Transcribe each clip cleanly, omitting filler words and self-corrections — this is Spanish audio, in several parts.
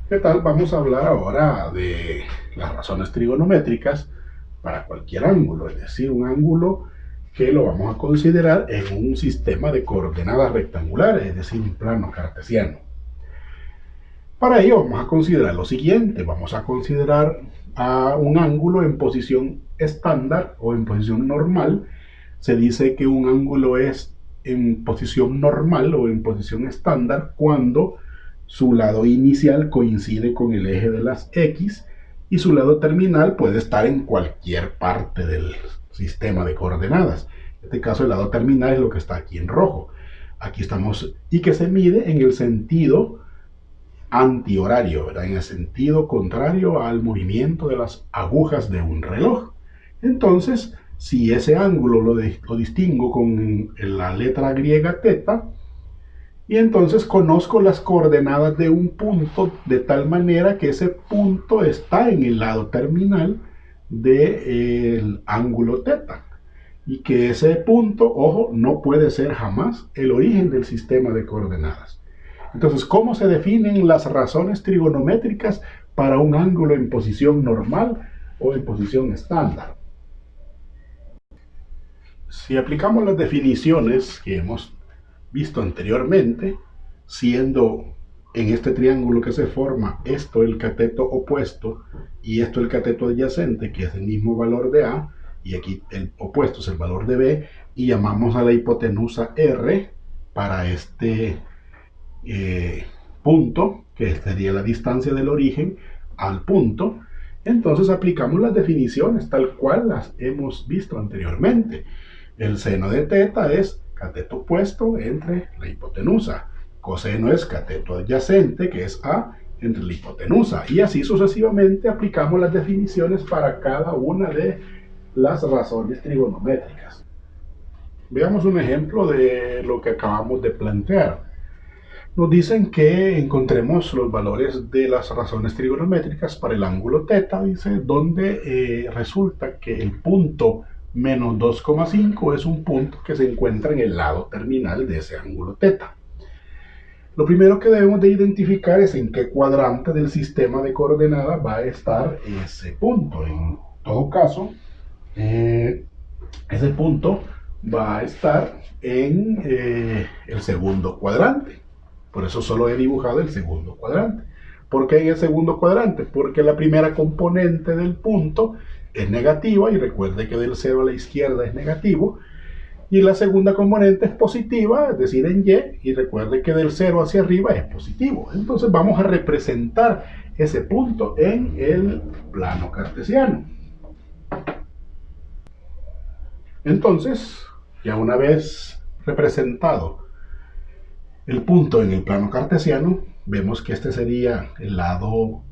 ¿Qué tal? Vamos a hablar ahora de las razones trigonométricas para cualquier ángulo, es decir, un ángulo que lo vamos a considerar en un sistema de coordenadas rectangulares, es decir, un plano cartesiano. Para ello vamos a considerar lo siguiente, vamos a considerar a un ángulo en posición estándar o en posición normal. Se dice que un ángulo es en posición normal o en posición estándar cuando su lado inicial coincide con el eje de las X y su lado terminal puede estar en cualquier parte del sistema de coordenadas. En este caso el lado terminal es lo que está aquí en rojo. Aquí estamos, y que se mide en el sentido antihorario, ¿verdad? En el sentido contrario al movimiento de las agujas de un reloj. Entonces, si ese ángulo lo distingo con la letra griega teta, y entonces conozco las coordenadas de un punto de tal manera que ese punto está en el lado terminal del ángulo teta. Y que ese punto, ojo, no puede ser jamás el origen del sistema de coordenadas. Entonces, ¿cómo se definen las razones trigonométricas para un ángulo en posición normal o en posición estándar? Si aplicamos las definiciones que hemos visto anteriormente, siendo en este triángulo que se forma esto el cateto opuesto y esto el cateto adyacente, que es el mismo valor de A, y aquí el opuesto es el valor de B, y llamamos a la hipotenusa R para este punto, que sería la distancia del origen al punto. Entonces aplicamos las definiciones tal cual las hemos visto anteriormente. El seno de teta es cateto opuesto entre la hipotenusa. Coseno es cateto adyacente, que es A, entre la hipotenusa. Y así sucesivamente aplicamos las definiciones para cada una de las razones trigonométricas. Veamos un ejemplo de lo que acabamos de plantear. Nos dicen que encontremos los valores de las razones trigonométricas para el ángulo teta, dice, donde resulta que el punto menos 2,5 es un punto que se encuentra en el lado terminal de ese ángulo teta. Lo primero que debemos de identificar es en qué cuadrante del sistema de coordenadas va a estar ese punto. En todo caso, ese punto va a estar en el segundo cuadrante. Por eso solo he dibujado el segundo cuadrante. ¿Por qué en el segundo cuadrante? Porque la primera componente del punto es negativa, y recuerde que del 0 a la izquierda es negativo, y la segunda componente es positiva, es decir, en Y, y recuerde que del 0 hacia arriba es positivo. Entonces vamos a representar ese punto en el plano cartesiano. Entonces, ya una vez representado el punto en el plano cartesiano, vemos que este sería el lado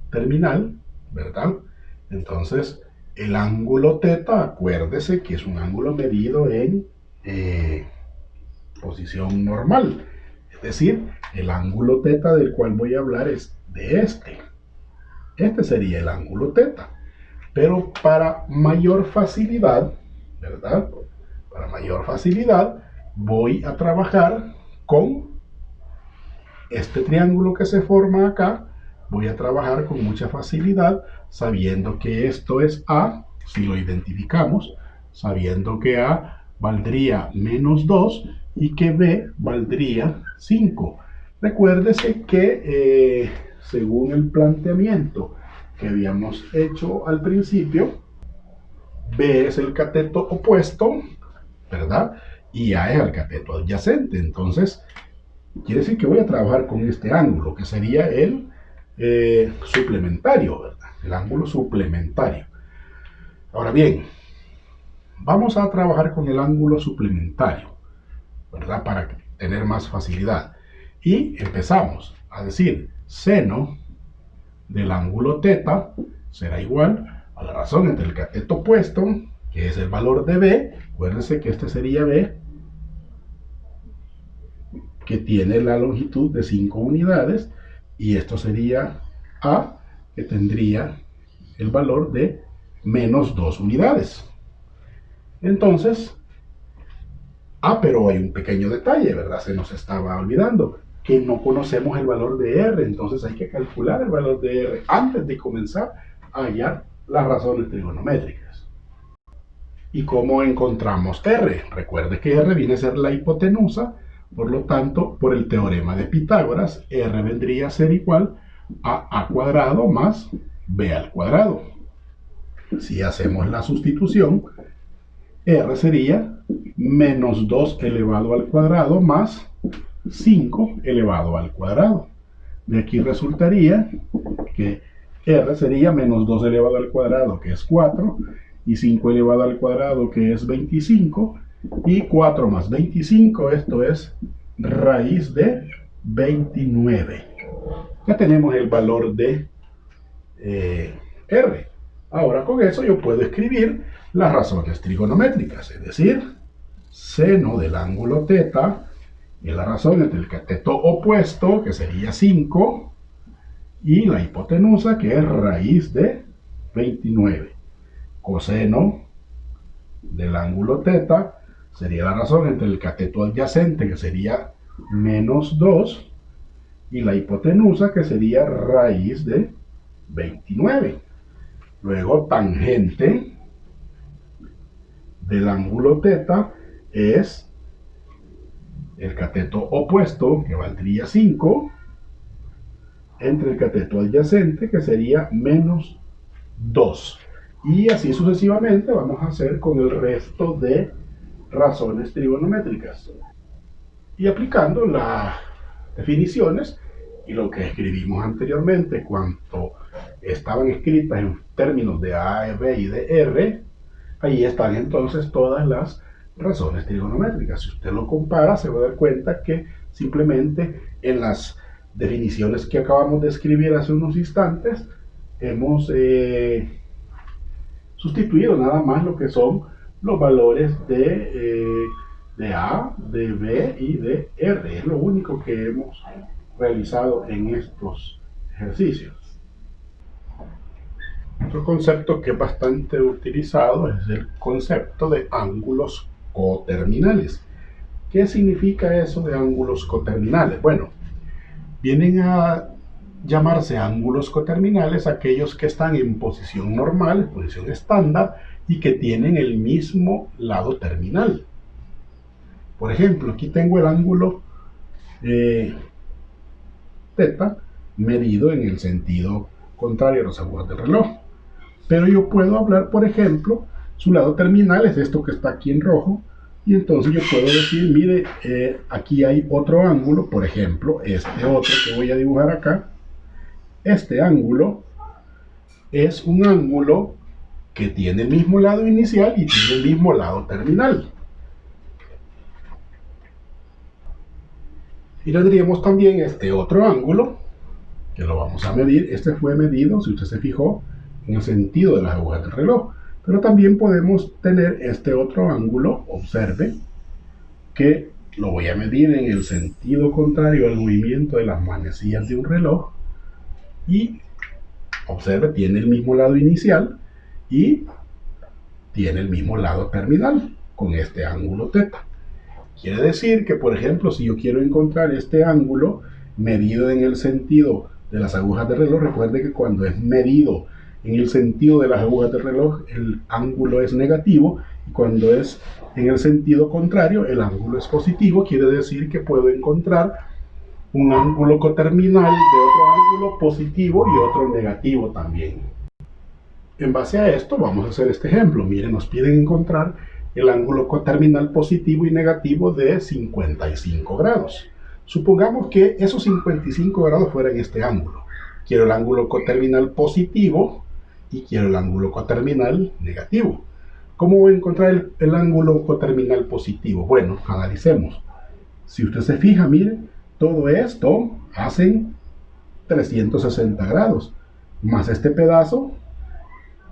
terminal, ¿verdad? Entonces, el ángulo teta, acuérdese que es un ángulo medido en posición normal. Es decir, el ángulo teta del cual voy a hablar es de este. Este sería el ángulo teta. Pero para mayor facilidad, ¿verdad? Para mayor facilidad, voy a trabajar con este triángulo que se forma acá. Voy a trabajar con mucha facilidad, sabiendo que esto es A, si lo identificamos, sabiendo que A valdría menos 2 y que B valdría 5. Recuérdese que según el planteamiento que habíamos hecho al principio, B es el cateto opuesto, ¿verdad? Y A es el cateto adyacente. Entonces, quiere decir que voy a trabajar con este ángulo, que sería el suplementario, ¿verdad? El ángulo suplementario. Ahora bien, vamos a trabajar con el ángulo suplementario, ¿verdad? Para tener más facilidad. Y empezamos a decir, seno del ángulo teta será igual a la razón entre el cateto opuesto, que es el valor de B. Acuérdense que este sería B, que tiene la longitud de 5 unidades, y esto sería A, que tendría el valor de menos 2 unidades. Entonces, pero hay un pequeño detalle, ¿verdad? Se nos estaba olvidando. que no conocemos el valor de R, entonces hay que calcular el valor de R antes de comenzar a hallar las razones trigonométricas. ¿Y cómo encontramos R? Recuerde que R viene a ser la hipotenusa, por lo tanto, por el teorema de Pitágoras, R vendría a ser igual a cuadrado más b al cuadrado. Si hacemos la sustitución, R sería menos 2 elevado al cuadrado más 5 elevado al cuadrado. De aquí resultaría que R sería menos 2 elevado al cuadrado, que es 4, y 5 elevado al cuadrado, que es 25, y 4 más 25, esto es raíz de 29. Ya tenemos el valor de R. Ahora con eso yo puedo escribir las razones trigonométricas, es decir, seno del ángulo θ es la razón entre el cateto opuesto, que sería 5, y la hipotenusa, que es raíz de 29. Coseno del ángulo θ sería la razón entre el cateto adyacente, que sería menos 2, y la hipotenusa, que sería raíz de 29. Luego, tangente del ángulo θ es el cateto opuesto, que valdría 5, entre el cateto adyacente, que sería menos 2. Y así sucesivamente vamos a hacer con el resto de razones trigonométricas. Y aplicando las definiciones y lo que escribimos anteriormente, cuanto estaban escritas en términos de A, B y de R, ahí están entonces todas las razones trigonométricas. Si usted lo compara, se va a dar cuenta que simplemente en las definiciones que acabamos de escribir hace unos instantes, hemos sustituido nada más lo que son los valores de A, de B y de R. Es lo único que hemos realizado en estos ejercicios. Otro concepto que es bastante utilizado es el concepto de ángulos coterminales. ¿Qué significa eso de ángulos coterminales? Bueno, vienen a llamarse ángulos coterminales aquellos que están en posición normal, en posición estándar, y que tienen el mismo lado terminal. Por ejemplo, aquí tengo el ángulo θ medido en el sentido contrario a las agujas del reloj. Pero yo puedo hablar, por ejemplo, su lado terminal es esto que está aquí en rojo, y entonces yo puedo decir, mire, aquí hay otro ángulo, por ejemplo, este otro que voy a dibujar acá. Este ángulo es un ángulo que tiene el mismo lado inicial y tiene el mismo lado terminal. Y tendríamos también este otro ángulo, que lo vamos a medir. Este fue medido, si usted se fijó, en el sentido de las agujas del reloj. Pero también podemos tener este otro ángulo, observe, que lo voy a medir en el sentido contrario al movimiento de las manecillas de un reloj. Y observe, tiene el mismo lado inicial y tiene el mismo lado terminal con este ángulo θ. Quiere decir que, por ejemplo, si yo quiero encontrar este ángulo medido en el sentido de las agujas del reloj, recuerde que cuando es medido en el sentido de las agujas del reloj, el ángulo es negativo, y cuando es en el sentido contrario, el ángulo es positivo. Quiere decir que puedo encontrar un ángulo coterminal de otro ángulo positivo y otro negativo también. En base a esto vamos a hacer este ejemplo. Miren, nos piden encontrar el ángulo coterminal positivo y negativo de 55 grados. Supongamos que esos 55 grados fueran este ángulo. Quiero el ángulo coterminal positivo y quiero el ángulo coterminal negativo. ¿Cómo voy a encontrar el ángulo coterminal positivo? Bueno, analicemos. Si usted se fija, miren, todo esto hacen 360 grados, más este pedazo,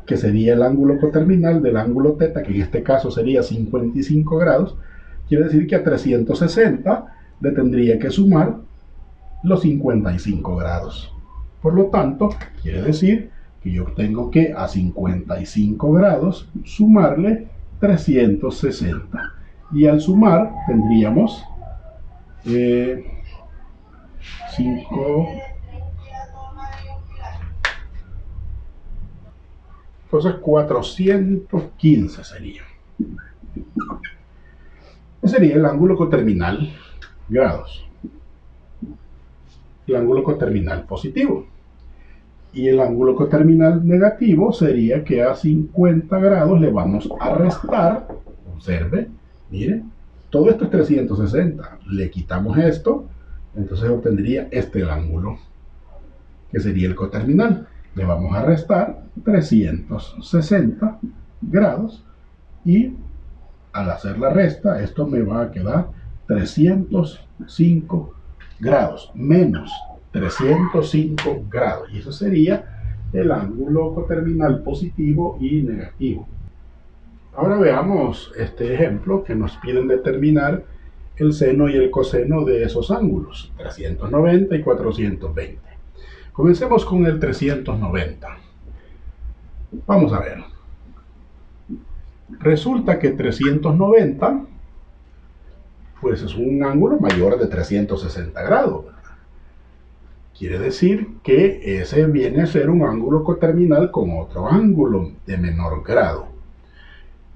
que sería el ángulo coterminal del ángulo θ, que en este caso sería 55 grados, quiere decir que a 360 le tendría que sumar los 55 grados. Por lo tanto, quiere decir que yo tengo que a 55 grados sumarle 360. Y al sumar tendríamos 5. Entonces 415 sería. Ese sería el ángulo coterminal grados. El ángulo coterminal positivo. Y el ángulo coterminal negativo sería que a 50 grados le vamos a restar, observe, mire, todo esto es 360, le quitamos esto, entonces obtendría este ángulo, que sería el coterminal. Le vamos a restar 360 grados y al hacer la resta, esto me va a quedar 305 grados, menos 305 grados. Y eso sería el ángulo coterminal positivo y negativo. Ahora veamos este ejemplo que nos piden determinar el seno y el coseno de esos ángulos, 390 y 420. Comencemos con el 390. Vamos a ver. Resulta que 390 pues es un ángulo mayor de 360 grados. Quiere decir que ese viene a ser un ángulo coterminal con otro ángulo de menor grado.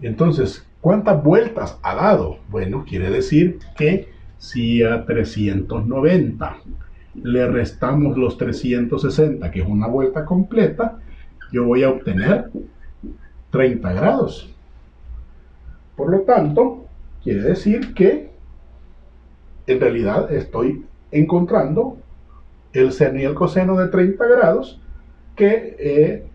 Entonces, ¿cuántas vueltas ha dado? Bueno, quiere decir que si a 390 le restamos los 360, que es una vuelta completa, yo voy a obtener 30 grados. Por lo tanto, quiere decir que en realidad estoy encontrando el seno y el coseno de 30 grados, que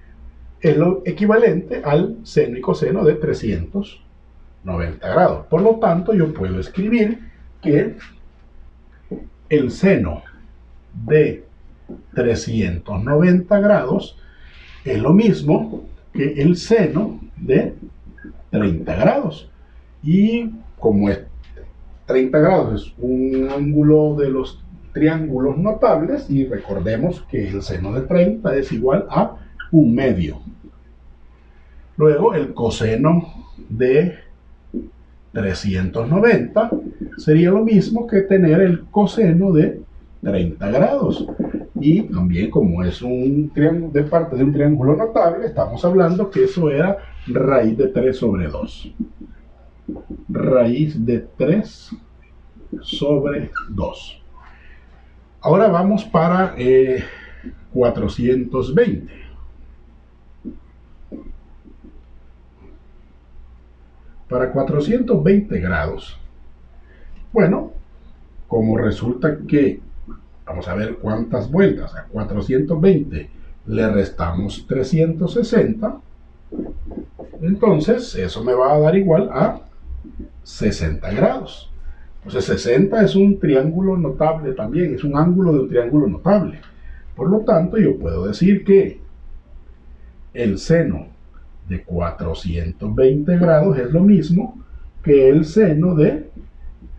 es lo equivalente al seno y coseno de 390 grados. Por lo tanto, yo puedo escribir que el seno de 390 grados es lo mismo que el seno de 30 grados. Y como es 30 grados es un ángulo de los triángulos notables, y recordemos que el seno de 30 es igual a 1/2. Luego el coseno de 390 sería lo mismo que tener el coseno de 30 grados. Y también, como es un triángulo de parte de un triángulo notable, estamos hablando que eso era raíz de 3 sobre 2. Raíz de 3 sobre 2. Ahora vamos para 420. Para 420 grados, bueno, como resulta que, vamos a ver cuántas vueltas, a 420 le restamos 360, entonces eso me va a dar igual a 60 grados. Entonces 60 es un triángulo notable también, es un ángulo de un triángulo notable. Por lo tanto, yo puedo decir que el seno de 420 grados es lo mismo que el seno de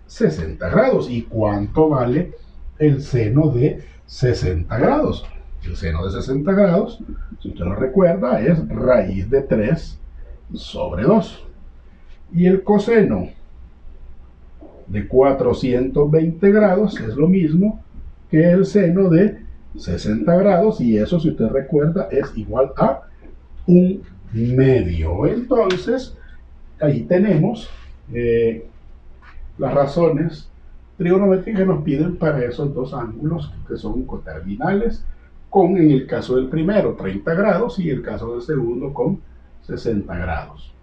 60 grados. ¿Y cuánto vale el seno de 60 grados? El seno de 60 grados, si usted lo recuerda, es raíz de 3 sobre 2. Y el coseno de 420 grados es lo mismo que el seno de 60 grados, y eso, si usted recuerda, es igual a 1/2. Entonces, ahí tenemos las razones trigonométricas que nos piden para esos dos ángulos que son coterminales, con, en el caso del primero, 30 grados, y en el caso del segundo, con 60 grados.